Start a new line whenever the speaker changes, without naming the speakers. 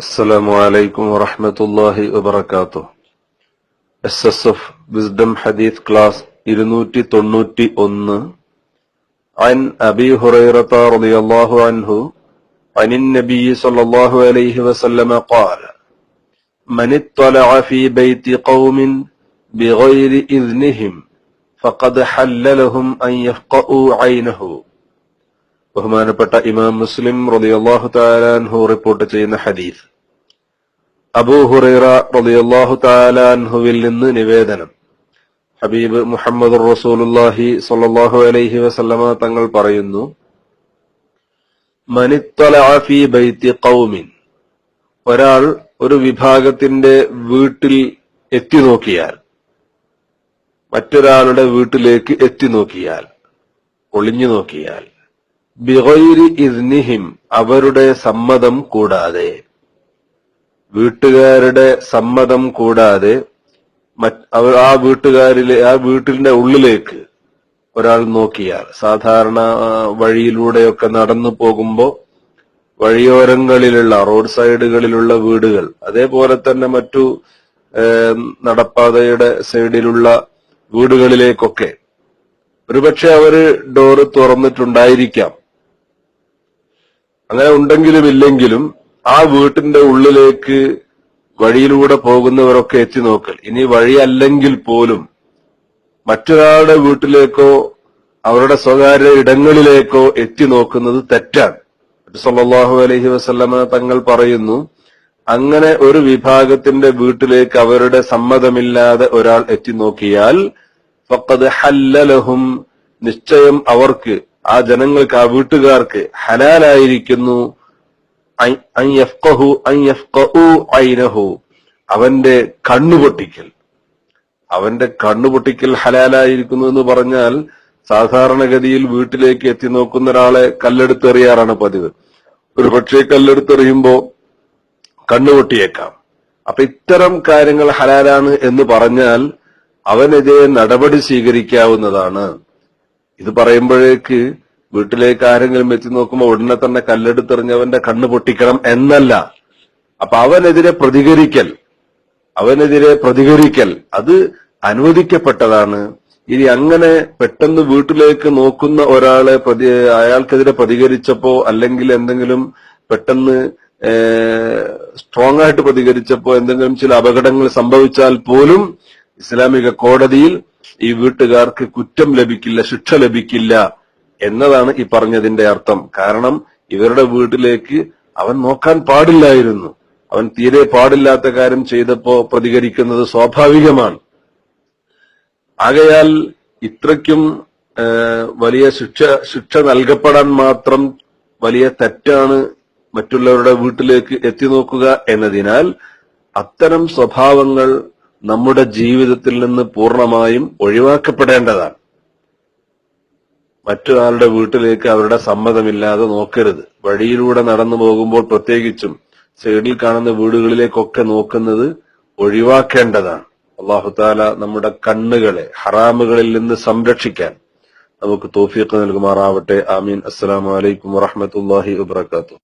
അസ്സലാമു അലൈക്കും വറഹ്മത്തുള്ളാഹി വബറകാതുഹു. SSF വിസ്ഡം ഹദീസ് ക്ലാസ് 291. عن أبي هريرة رضي الله عنه عن النبي صلى الله عليه وسلم قال: من اطلع في بيت قوم بغير إذنهم فقد حل لهم أن يفقئوا عينه. ബഹുമാനപ്പെട്ട ഇമാം മുസ്ലിം റളിയല്ലാഹു തആല അൻഹു റിപ്പോർട്ട് ചെയ്യുന്ന ഹദീസ്. അബൂ ഹുറൈറ റളിയല്ലാഹു തആല അൻഹുവിൽ നിന്ന് നിവേദനം. ഹബീബ് മുഹമ്മദുർ റസൂലുള്ളാഹി സ്വല്ലല്ലാഹു അലൈഹി വസല്ലമ തങ്ങൾ പറയുന്നു: മനിത്തലഅ ഫീ ബൈത്തി ഖൗമിൻ, ഒരാൾ ഒരു വിഭാഗത്തിന്റെ വീട്ടിൽ എത്തി നോക്കിയാൽ, മറ്റൊരാളുടെ വീട്ടിലേക്ക് എത്തി നോക്കിയാൽ, ഒളിഞ്ഞു നോക്കിയാൽ, ബിഗൈരി ഇദ്നിഹിം, അവരുടെ സമ്മതം കൂടാതെ, വീട്ടുകാരുടെ സമ്മതം കൂടാതെ ആ വീട്ടിന്റെ ഉള്ളിലേക്ക് ഒരാൾ നോക്കിയാൽ, സാധാരണ വഴിയിലൂടെയൊക്കെ നടന്നു പോകുമ്പോ വഴിയോരങ്ങളിലുള്ള റോഡ് സൈഡുകളിലുള്ള വീടുകൾ, അതേപോലെ തന്നെ മറ്റു നടപ്പാതയുടെ സൈഡിലുള്ള വീടുകളിലേക്കൊക്കെ ഒരുപക്ഷെ അവര് ഡോറ് തുറന്നിട്ടുണ്ടായിരിക്കാം. അങ്ങനെ ഉണ്ടെങ്കിലും ഇല്ലെങ്കിലും ആ വീട്ടിന്റെ ഉള്ളിലേക്ക് വഴിയിലൂടെ പോകുന്നവരൊക്കെ എത്തി നോക്കൽ, ഇനി വഴിയല്ലെങ്കിൽ പോലും മറ്റൊരാളുടെ വീട്ടിലേക്കോ അവരുടെ സ്വകാര്യ ഇടങ്ങളിലേക്കോ എത്തി നോക്കുന്നത് തെറ്റാണ്. സല്ലല്ലാഹു അലൈഹി വസല്ലമ തങ്ങൾ പറയുന്നു, അങ്ങനെ ഒരു വിഭാഗത്തിന്റെ വീട്ടിലേക്ക് അവരുടെ സമ്മതമില്ലാതെ ഒരാൾ എത്തി നോക്കിയാൽ ഫഖദ് ഹല്ല ലഹും, നിശ്ചയം അവർക്ക്, ആ ജനങ്ങൾക്ക്, ആ വീട്ടുകാർക്ക് ഹലാലായിരിക്കുന്നു അൻ യഫ്ഖഉ ഐനഹു, അവന്റെ കണ്ണുപൊട്ടിക്കൽ. അവന്റെ കണ്ണുപൊട്ടിക്കൽ ഹലാലായിരിക്കുന്നു എന്ന് പറഞ്ഞാൽ, സാധാരണഗതിയിൽ വീട്ടിലേക്ക് എത്തി നോക്കുന്ന ഒരാളെ കല്ലെടുത്തെറിയാറാണ് പതിവ്. ഒരുപക്ഷെ കല്ലെടുത്തെറിയുമ്പോ കണ്ണുപൊട്ടിയേക്കാം. അപ്പൊ ഇത്തരം കാര്യങ്ങൾ ഹലാലാണ് എന്ന് പറഞ്ഞാൽ അവനെതിരെ നടപടി സ്വീകരിക്കാവുന്നതാണ്. ഇത് പറയുമ്പോഴേക്ക് വീട്ടിലേക്ക് ആരെങ്കിലും എത്തി നോക്കുമ്പോൾ ഉടനെ തന്നെ കല്ലെടുത്തെറിഞ്ഞവന്റെ കണ്ണ് പൊട്ടിക്കണം എന്നല്ല. അപ്പൊ അവനെതിരെ പ്രതികരിക്കൽ അത് അനുവദിക്കപ്പെട്ടതാണ്. ഇനി അങ്ങനെ പെട്ടെന്ന് വീട്ടിലേക്ക് നോക്കുന്ന ഒരാളെ അയാൾക്കെതിരെ പ്രതികരിച്ചപ്പോ, അല്ലെങ്കിൽ എന്തെങ്കിലും പെട്ടെന്ന് സ്ട്രോങ് ആയിട്ട് പ്രതികരിച്ചപ്പോ എന്തെങ്കിലും ചില അപകടങ്ങൾ സംഭവിച്ചാൽ പോലും ഇസ്ലാമിക കോടതിയിൽ ഈ വീട്ടുകാർക്ക് കുറ്റം ലഭിക്കില്ല, ശിക്ഷ ലഭിക്കില്ല എന്നതാണ് ഈ പറഞ്ഞതിന്റെ അർത്ഥം. കാരണം ഇവരുടെ വീട്ടിലേക്ക് അവൻ നോക്കാൻ പാടില്ലായിരുന്നു. അവൻ തീരെ പാടില്ലാത്ത കാര്യം ചെയ്തപ്പോ പ്രതികരിക്കുന്നത് സ്വാഭാവികമാണ്. ആകയാൽ ഇത്രയ്ക്കും വലിയ ശിക്ഷ നൽകപ്പെടാൻ മാത്രം വലിയ തെറ്റാണ് മറ്റുള്ളവരുടെ വീട്ടിലേക്ക് എത്തി നോക്കുക എന്നതിനാൽ അത്തരം സ്വഭാവങ്ങൾ നമ്മുടെ ജീവിതത്തിൽ നിന്ന് പൂർണ്ണമായും ഒഴിവാക്കപ്പെടേണ്ടതാണ്. മറ്റൊരാളുടെ വീട്ടിലേക്ക് അവരുടെ സമ്മതമില്ലാതെ നോക്കരുത്. വഴിയിലൂടെ നടന്നു പോകുമ്പോൾ പ്രത്യേകിച്ചും സൈഡിൽ കാണുന്ന വീടുകളിലേക്കൊക്കെ നോക്കുന്നത് ഒഴിവാക്കേണ്ടതാണ്. അല്ലാഹു തആല നമ്മുടെ കണ്ണുകളെ ഹറാമുകളിൽ നിന്ന് സംരക്ഷിക്കാൻ നമുക്ക് തൗഫീഖ് നൽകുമാറാവട്ടെ. ആമീൻ. അസ്സലാമു അലൈക്കും വറഹ്മത്തുള്ളാഹി വബറകാതുഹു.